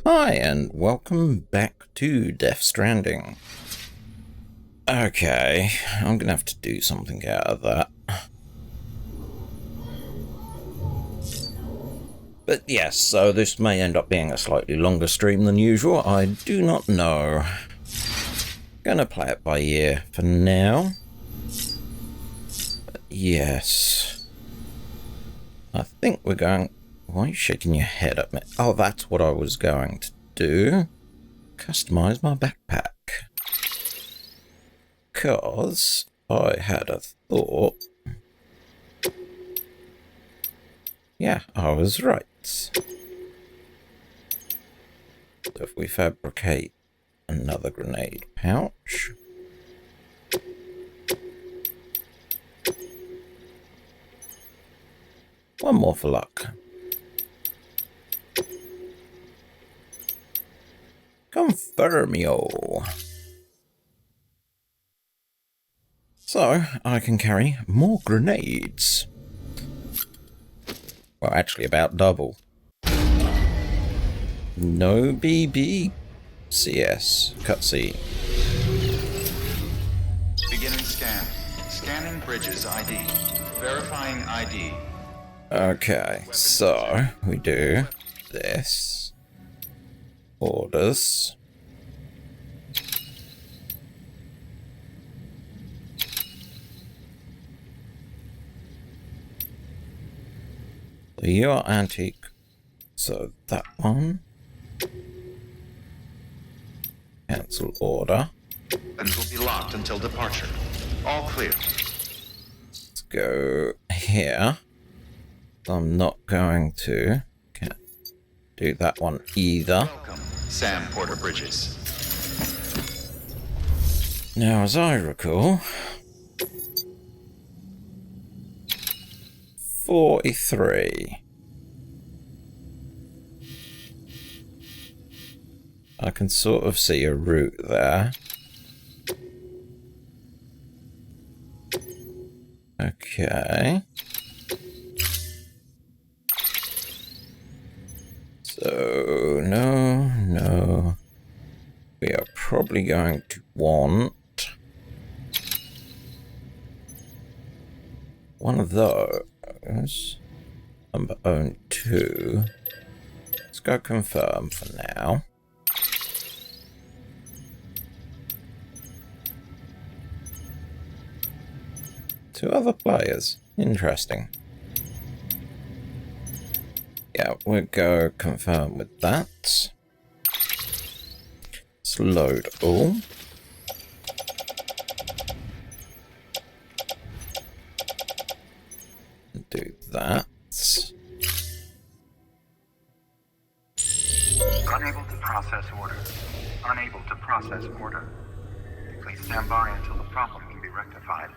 Hi, and welcome back to Death Stranding. Okay, I'm gonna have to do something out of that. But yes, so this may end up being a slightly longer stream than usual, I do not know. Gonna play it by ear for now. But yes. I think we're going... Why are you shaking your head at me? Oh, that's what I was going to do. Customize my backpack. Because I had a thought. Yeah, I was right. So if we fabricate another grenade pouch. One more for luck. Confirmio. So, I can carry more grenades. Well, actually about double. No BB. CS. Cutscene. Beginning scan. Scanning bridges ID. Verifying ID. Okay, so we do this. Orders. So you are antique. So that one. Cancel order. And will be locked until departure. All clear. Let's go here. I'm not going to do that one either. Welcome, Sam Porter Bridges. Now, as I recall, 43. I can sort of see a route there. Okay. So, no. We are probably going to want one of those. Number 02. Let's go confirm for now. Two other players. Interesting. Yeah, we'll go confirm with that. Let's load all. Do that. Unable to process order. Unable to process order. Please stand by until the problem can be rectified.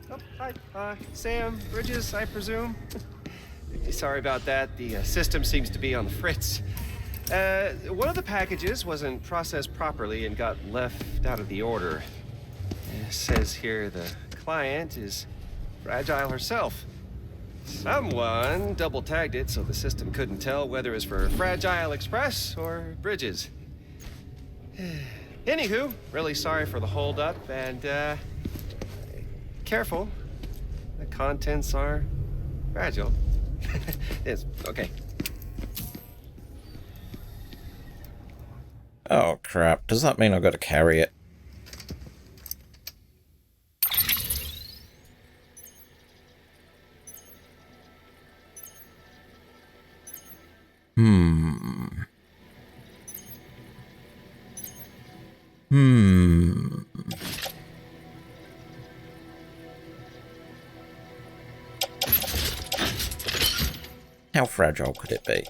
Oh, hi, Sam Bridges, I presume. Sorry about that. The system seems to be on the fritz. One of the packages wasn't processed properly and got left out of the order. It says here the client is fragile herself. Someone double-tagged it so the system couldn't tell whether it was for Fragile Express or Bridges. Anywho, really sorry for the holdup, and careful. The contents are fragile. Yes, okay. Oh crap, does that mean I've got to carry it? How fragile could it be?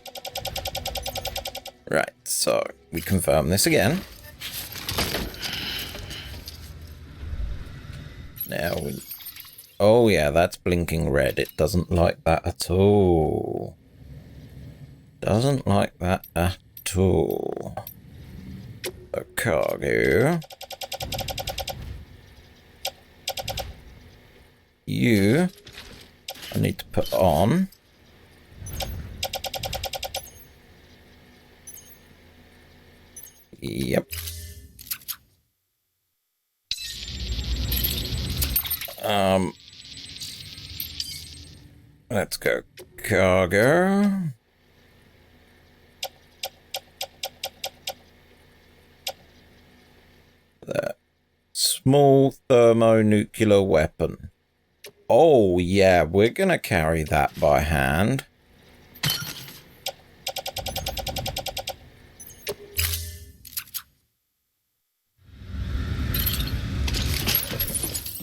Right, so we confirm this again. Now we... Oh yeah, that's blinking red. It doesn't like that at all. Doesn't like that at all. The cargo. You... I need to put on. Yep. Let's go cargo. That small thermonuclear weapon. Oh yeah, we're gonna carry that by hand.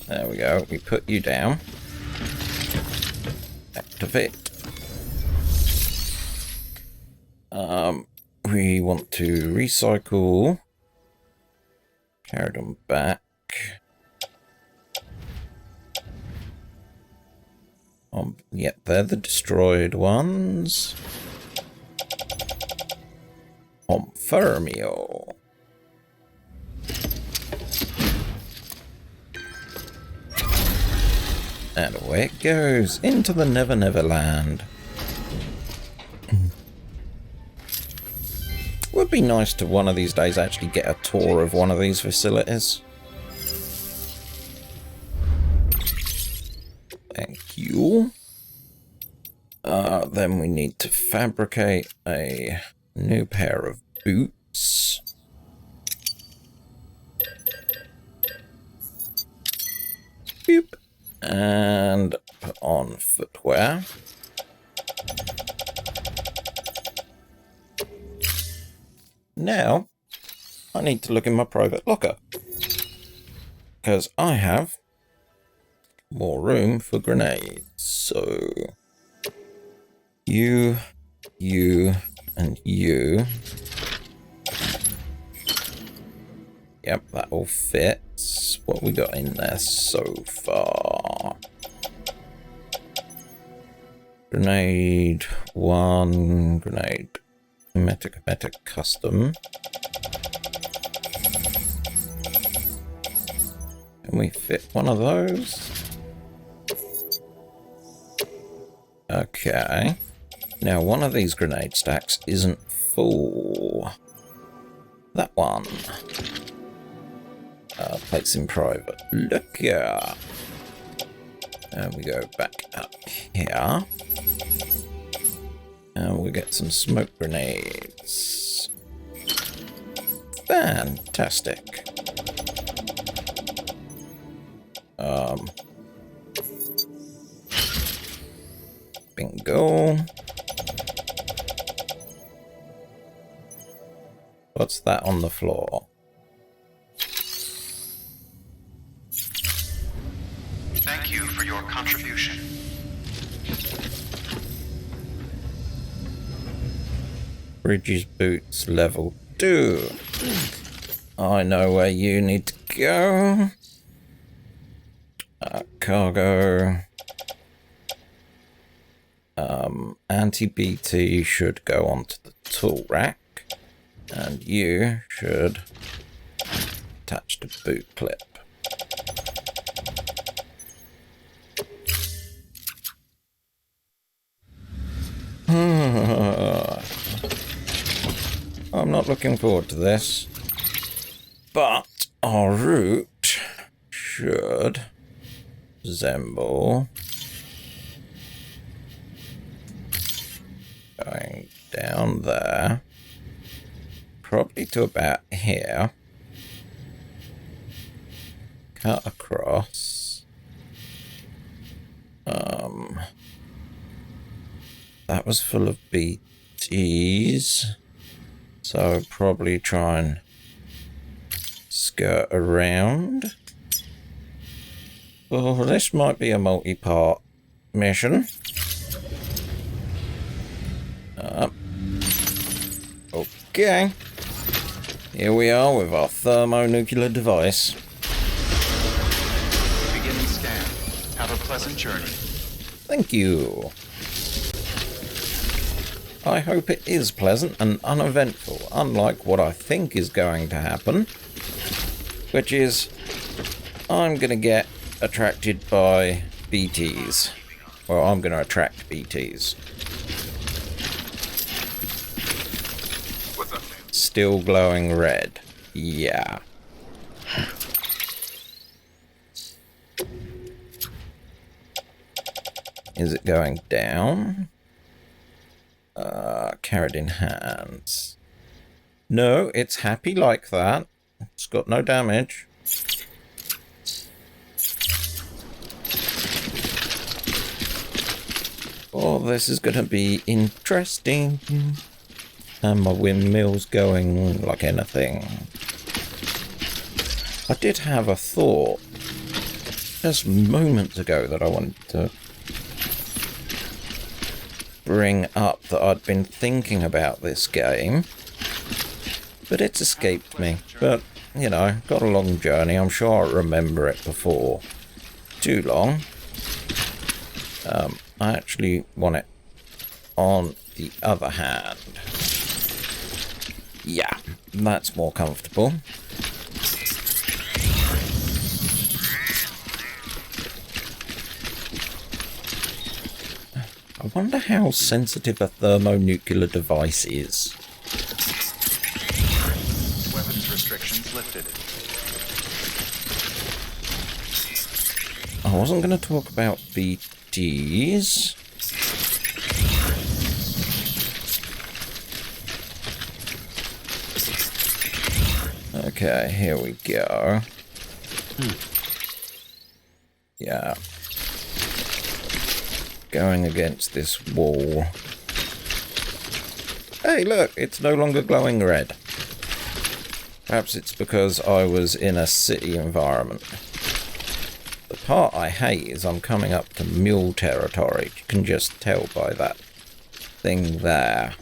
There we go. We put you down. Activate. We want to recycle. Carry them back. Yep, they're the destroyed ones. Fermio. And away it goes into the Never Never Land. Would be nice to one of these days actually get a tour of one of these facilities. Thank you. Then we need to fabricate a new pair of boots. Boop. And put on footwear. Now, I need to look in my private locker. Because I have more room for grenades. So, you, and you. Yep, that all fits. What we got in there so far? Grenade 1, grenade Meta custom. Can we fit one of those? Okay. Now one of these grenade stacks isn't full. That one. Place in private. Look here. And we go back up here. And we'll get some smoke grenades. Fantastic. Bingo. What's that on the floor? Thank you for your contribution. Bridges boots level 2. I know where you need to go. Cargo. Anti-BT should go onto the tool rack. And you should attach to boot clip. I'm not looking forward to this, but our route should resemble going down there, probably to about here, cut across, that was full of BTs. So probably try and skirt around. Oh, this might be a multi-part mission. Okay. Here we are with our thermonuclear device. Beginning scan. Have a pleasant journey. Thank you. I hope it is pleasant and uneventful, unlike what I think is going to happen, which is I'm going to get attracted by BTs. Well, I'm going to attract BTs. What's up, man? still glowing red. Yeah. Is it going down? Carried in hands. No, it's happy like that. It's got no damage. Oh, this is going to be interesting. And my windmill's going like anything. I did have a thought just moments ago that I wanted to bring up, that I'd been thinking about this game, but it's escaped me. But, you know, got a long journey. I'm sure I'll remember it before too long. I actually want it on the other hand. Yeah, that's more comfortable. I wonder how sensitive a thermonuclear device is. Weapons restrictions lifted. I wasn't going to talk about BTs. Okay, here we go. Yeah. Going against this wall. Hey, look, it's no longer glowing red. Perhaps it's because I was in a city environment. The part I hate is I'm coming up to mule territory. You can just tell by that thing there.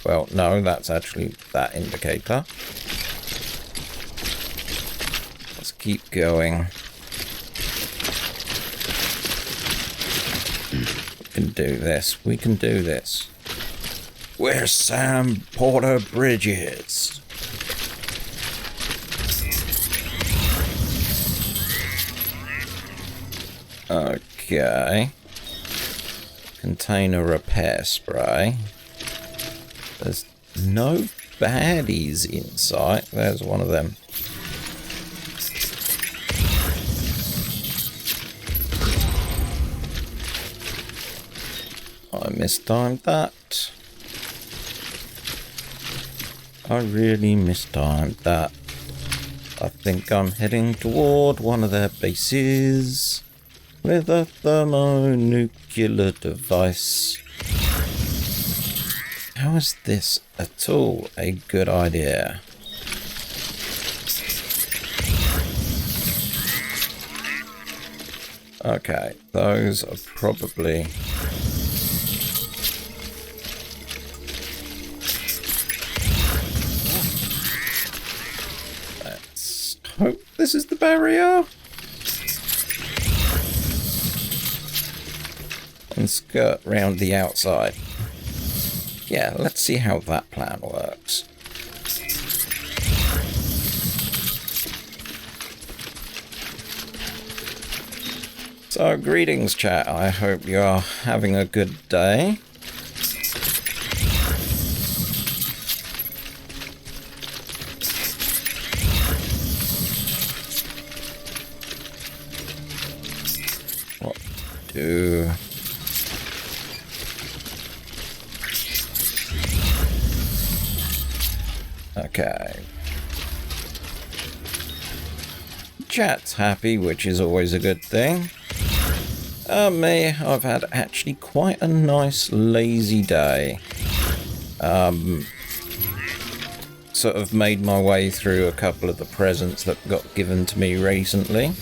Well, no, that's actually that indicator. Let's keep going. We can do this. We can do this. We're Sam Porter Bridges. Okay. Container repair spray. There's no baddies in sight. There's one of them. I mistimed that. I really mistimed that. I think I'm heading toward one of their bases with a thermonuclear device. How is this at all a good idea? Okay, those are probably... Let's hope this is the barrier. And skirt round the outside. Yeah, let's see how that plan works. So, greetings chat, I hope you are having a good day. What to do? Okay. Chat's happy, which is always a good thing. Me, I've had actually quite a nice lazy day. Sort of made my way through a couple of the presents that got given to me recently.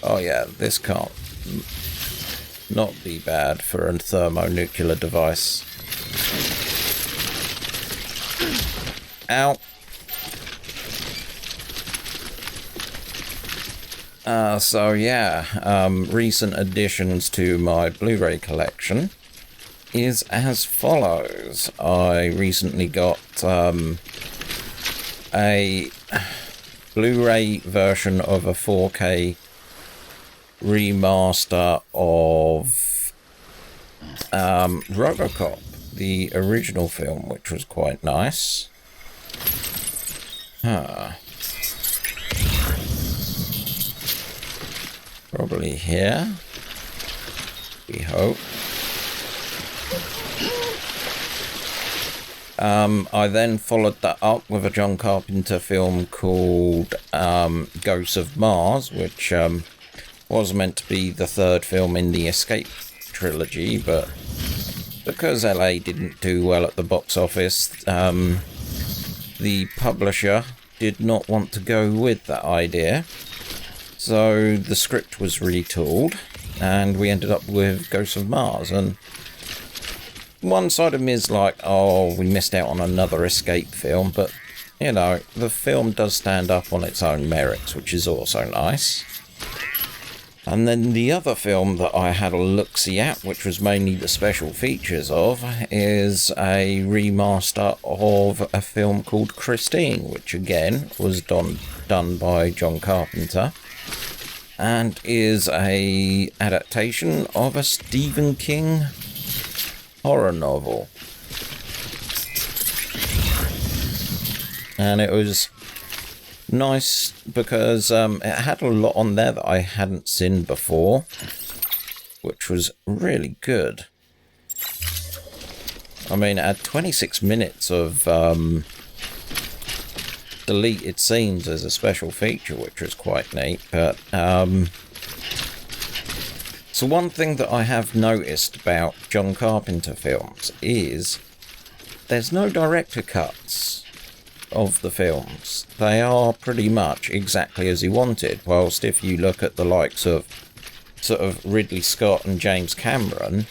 Oh yeah, this can't not be bad for a thermonuclear device. Ow. So yeah, recent additions to my Blu-ray collection is as follows. I recently got a Blu-ray version of a 4K remaster of RoboCop, the original film, which was quite nice. Probably here, we hope. I then followed that up with a John Carpenter film called Ghosts of Mars, which was meant to be the third film in the Escape trilogy, but because LA didn't do well at the box office, the publisher did not want to go with that idea. So the script was retooled, and we ended up with Ghosts of Mars, and one side of me is like, oh, we missed out on another Escape film, but, you know, the film does stand up on its own merits, which is also nice. And then the other film that I had a look-see at, which was mainly the special features of, is a remaster of a film called Christine, which again was done by John Carpenter, and is a adaptation of a Stephen King horror novel. And it was nice because it had a lot on there that I hadn't seen before, which was really good. I mean, it had 26 minutes of deleted scenes as a special feature, which was quite neat. But so one thing that I have noticed about John Carpenter films is there's no director cuts of the films. They are pretty much exactly as he wanted, whilst if you look at the likes of sort of Ridley Scott and James Cameron,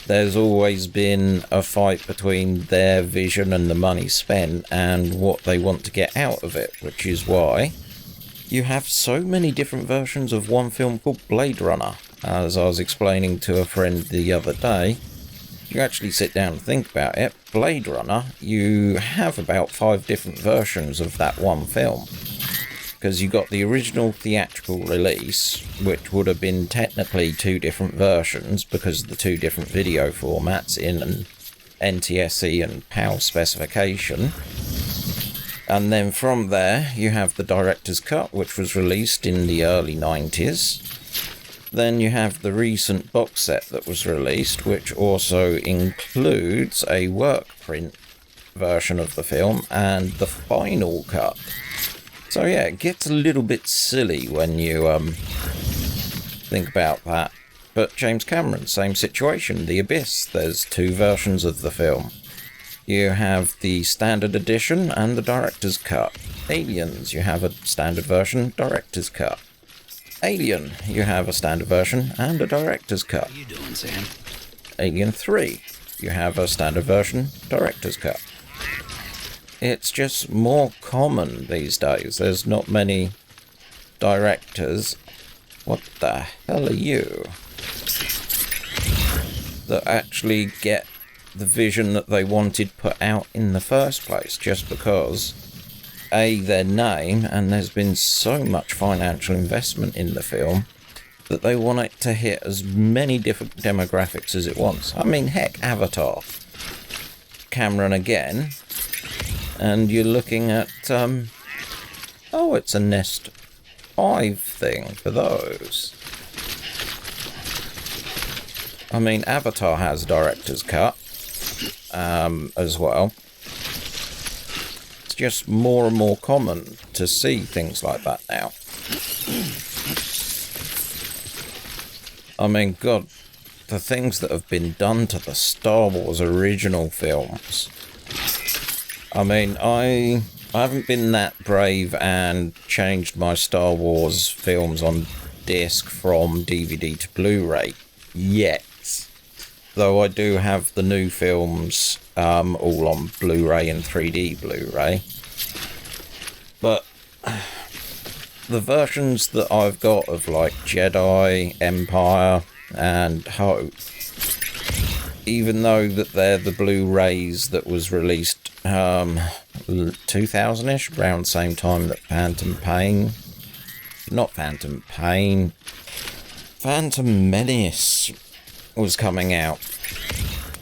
there's always been a fight between their vision and the money spent and what they want to get out of it, which is why you have so many different versions of one film called Blade Runner. As I was explaining to a friend the other day, you actually sit down and think about it, Blade Runner, you have about 5 different versions of that one film. Because you got the original theatrical release, which would have been technically 2 different versions because of the 2 different video formats in an NTSC and PAL specification. And then from there, you have the director's cut, which was released in the early 90s. Then you have the recent box set that was released, which also includes a work print version of the film and the final cut. So yeah, it gets a little bit silly when you think about that. But James Cameron, same situation. The Abyss, there's 2 versions of the film. You have the standard edition and the director's cut. Aliens, you have a standard version, director's cut. Alien, you have a standard version and a director's cut. What are you doing, Sam? Alien 3, you have a standard version, director's cut. It's just more common these days. There's not many directors. What the hell are you? That actually get the vision that they wanted put out in the first place, just because their name, and there's been so much financial investment in the film that they want it to hit as many different demographics as it wants. I mean, heck, Avatar. Cameron again. And you're looking at, oh, it's a Nest 5 thing for those. I mean, Avatar has director's cut, as well. It's just more and more common to see things like that now. I mean, God, the things that have been done to the Star Wars original films. I mean, I haven't been that brave and changed my Star Wars films on disc from DVD to Blu-ray yet. Though I do have the new films all on Blu-ray and 3D Blu-ray. But the versions that I've got of like Jedi, Empire and Hope even though that they're the Blu-rays that was released 2000-ish, around the same time that Phantom Menace was coming out,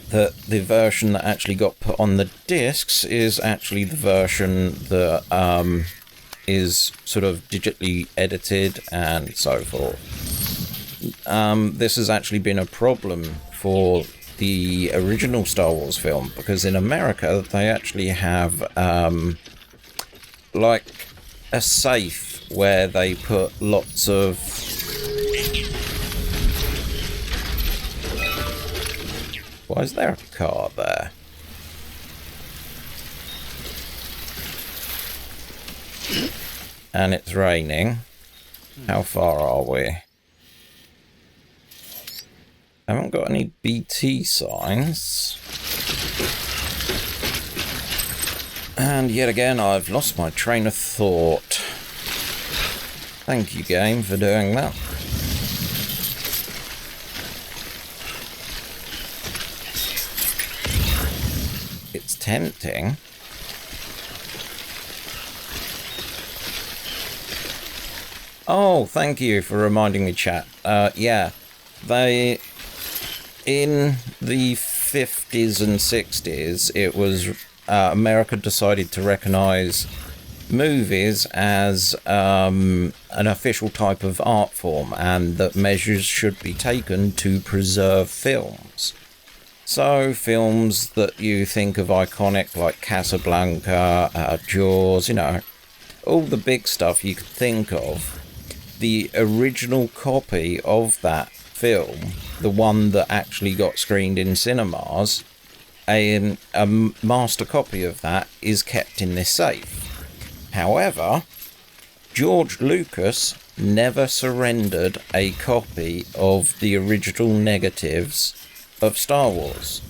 that the version that actually got put on the discs is actually the version that is sort of digitally edited and so forth. This has actually been a problem for the original Star Wars film, because in America they actually have like a safe where they put lots of why is there a car there? And it's raining. How far are we? Haven't got any BT signs. And yet again, I've lost my train of thought. Thank you, game, for doing that. It's tempting. Oh, thank you for reminding me, chat. Yeah, they... In the 50s and 60s, it was America decided to recognise movies as an official type of art form, and that measures should be taken to preserve films. So films that you think of iconic, like Casablanca, Jaws, you know, all the big stuff you could think of, the original copy of that film, the one that actually got screened in cinemas, a master copy of that is kept in this safe. However, George Lucas never surrendered a copy of the original negatives of Star Wars.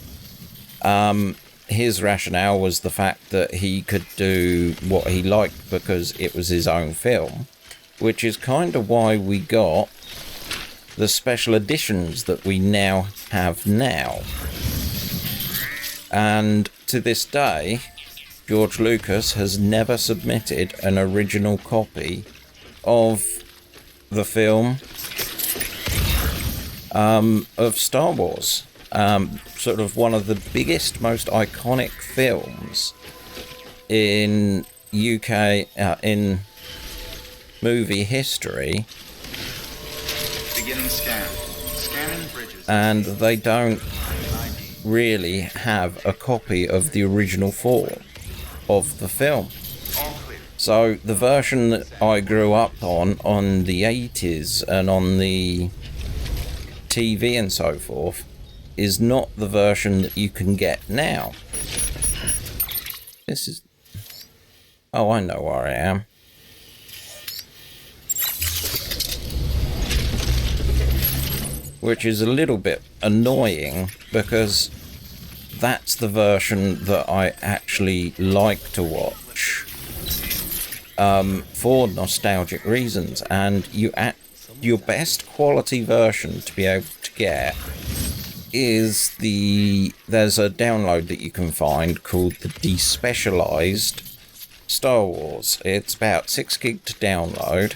His rationale was the fact that he could do what he liked because it was his own film, which is kind of why we got the special editions that we now have now. And to this day, George Lucas has never submitted an original copy of the film of Star Wars. Sort of one of the biggest, most iconic films in UK, in movie history. Beginning scan. Scanning bridges. And they don't really have a copy of the original form of the film. All clear. So the version that I grew up on the 80s and on the TV and so forth, is not the version that you can get now. This is... Oh, I know where I am. Which is a little bit annoying, because that's the version that I actually like to watch for nostalgic reasons. And your best quality version to be able to get is there's a download that you can find called the Despecialized Star Wars. It's about 6 gig to download,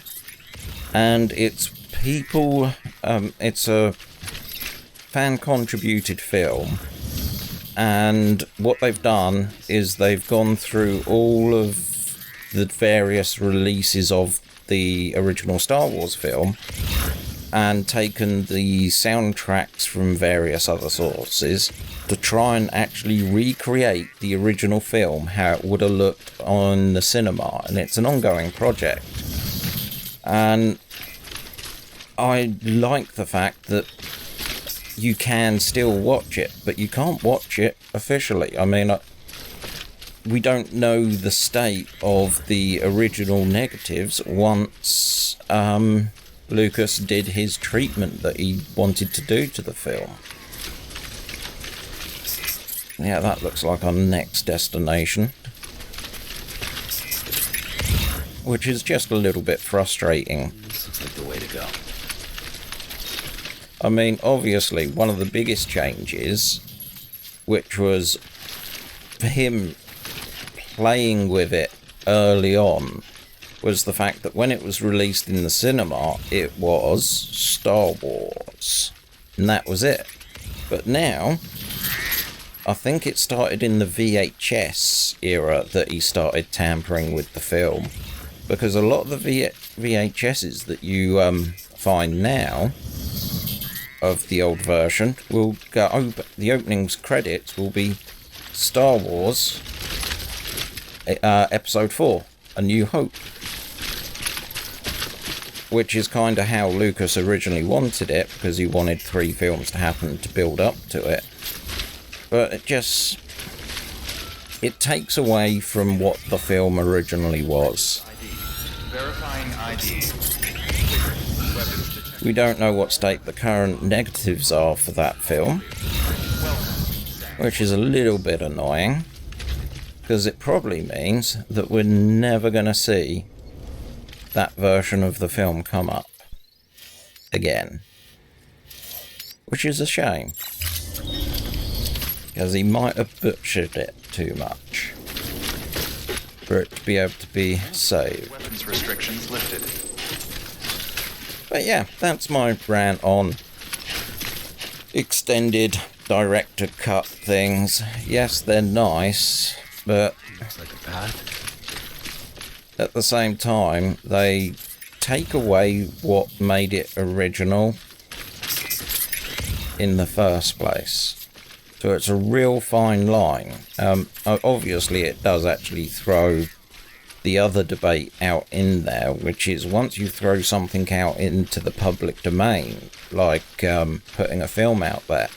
and it's a fan contributed film, and what they've done is they've gone through all of the various releases of the original Star Wars film and taken the soundtracks from various other sources to try and actually recreate the original film, how it would have looked on the cinema. And it's an ongoing project, and I like the fact that you can still watch it, but you can't watch it officially. I mean, we don't know the state of the original negatives once Lucas did his treatment that he wanted to do to the film. Yeah, that looks like our next destination, which is just a little bit frustrating. This looks like the way to go. I mean, obviously, one of the biggest changes which was for him playing with it early on, was the fact that when it was released in the cinema, it was Star Wars. And that was it. But now, I think it started in the VHS era that he started tampering with the film. Because a lot of the VHSs that you find now of the old version will go over, the opening's credits will be Star Wars Episode 4, A New Hope. Which is kind of how Lucas originally wanted it, because he wanted 3 films to happen to build up to it. But it takes away from what the film originally was. Verifying ID. We don't know what state the current negatives are for that film, which is a little bit annoying, because it probably means that we're never going to see that version of the film come up again, which is a shame, because he might have butchered it too much for it to be able to be saved. Weapons restrictions lifted. But yeah, that's my rant on extended director cut things. Yes, they're nice, but Looks like a path. at the same time, they take away what made it original in the first place. So it's a real fine line. Obviously, it does actually throw the other debate out in there, which is once you throw something out into the public domain, like putting a film out there,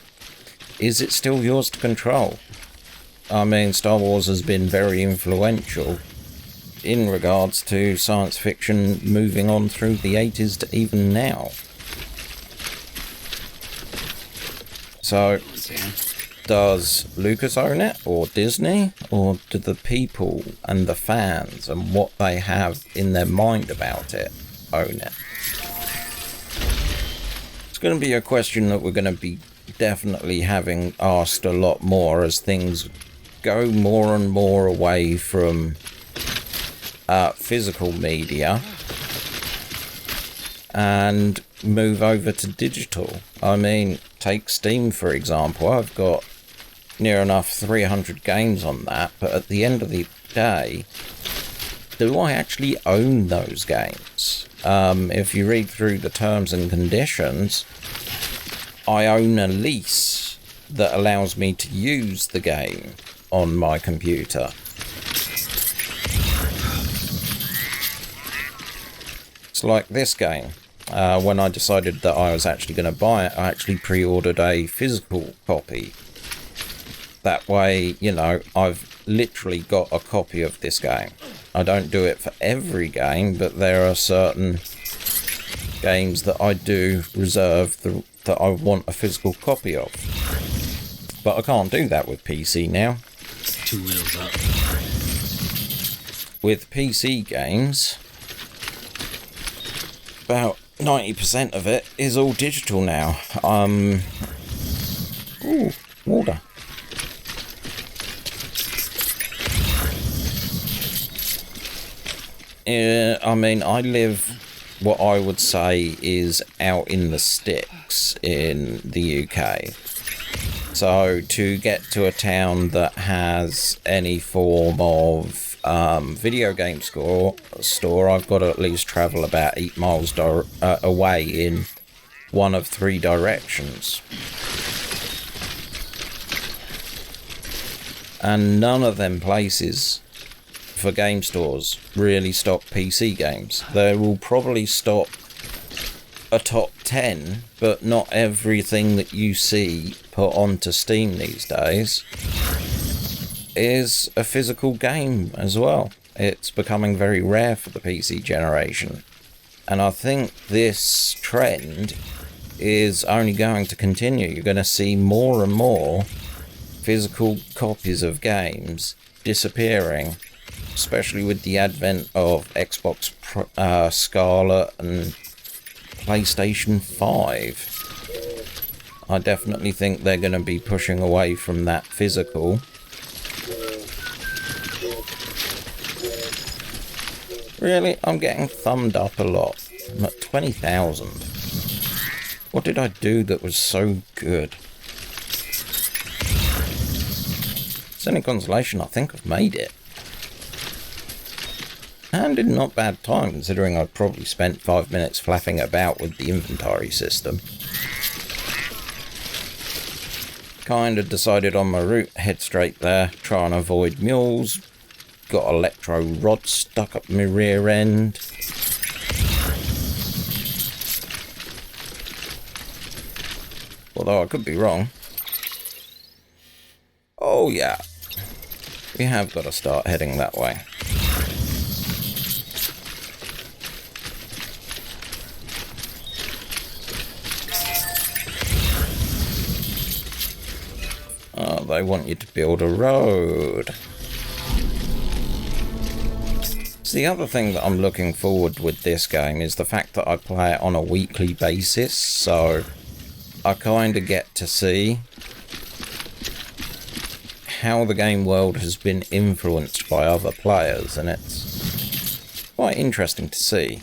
is it still yours to control? I mean, Star Wars has been very influential in regards to science fiction moving on through the 80s to even now. So, does Lucas own it, or Disney, or do the people and the fans and what they have in their mind about it own it? It's going to be a question that we're going to be definitely having asked a lot more as things go more and more away from physical media and move over to digital. I mean, take Steam for example. I've got near enough 300 games on that, but at the end of the day, do I actually own those games? If you read through the terms and conditions, I own a lease that allows me to use the game on my computer. It's like this game. When I decided that I was actually going to buy it, I actually pre-ordered a physical copy. That way, you know, I've literally got a copy of this game. I don't do it for every game, but there are certain games that I do reserve that I want a physical copy of. But I can't do that with PC now. 2 wheels up. With PC games, about 90% of it is all digital now. Ooh, water. I mean, I live what I would say is out in the sticks in the UK. So to get to a town that has any form of video game store, I've got to at least travel about 8 miles away in one of 3 directions. And none of them places for game stores really stock PC games. They will probably stock a top 10, but not everything that you see put onto Steam these days is a physical game as well. It's becoming very rare for the PC generation. And I think this trend is only going to continue. You're going to see more and more physical copies of games disappearing, especially with the advent of Xbox Scarlet and PlayStation 5. I definitely think they're going to be pushing away from that physical. Really? I'm getting thumbed up a lot. I'm at 20,000. What did I do that was so good? It's any consolation, I think I've made it. And in not bad time, considering I'd probably spent 5 minutes flapping about with the inventory system. Kind of decided on my route, head straight there, try and avoid mules. Got electro rods stuck up my rear end. Although I could be wrong. Oh yeah, we have got to start heading that way. Oh, they want you to build a road. So the other thing that I'm looking forward with this game is the fact that I play it on a weekly basis, so I kind of get to see how the game world has been influenced by other players, and it's quite interesting to see.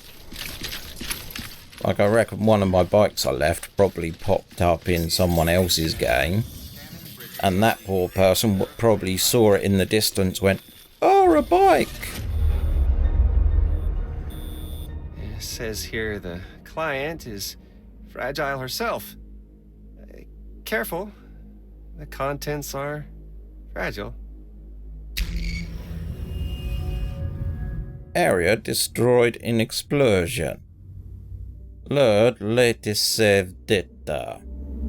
Like, I reckon one of my bikes I left probably popped up in someone else's game, and that poor person probably saw it in the distance, went, "Oh, a bike!" It says here the client is fragile herself. Careful. The contents are fragile. Area destroyed in explosion. Lord, latest save data.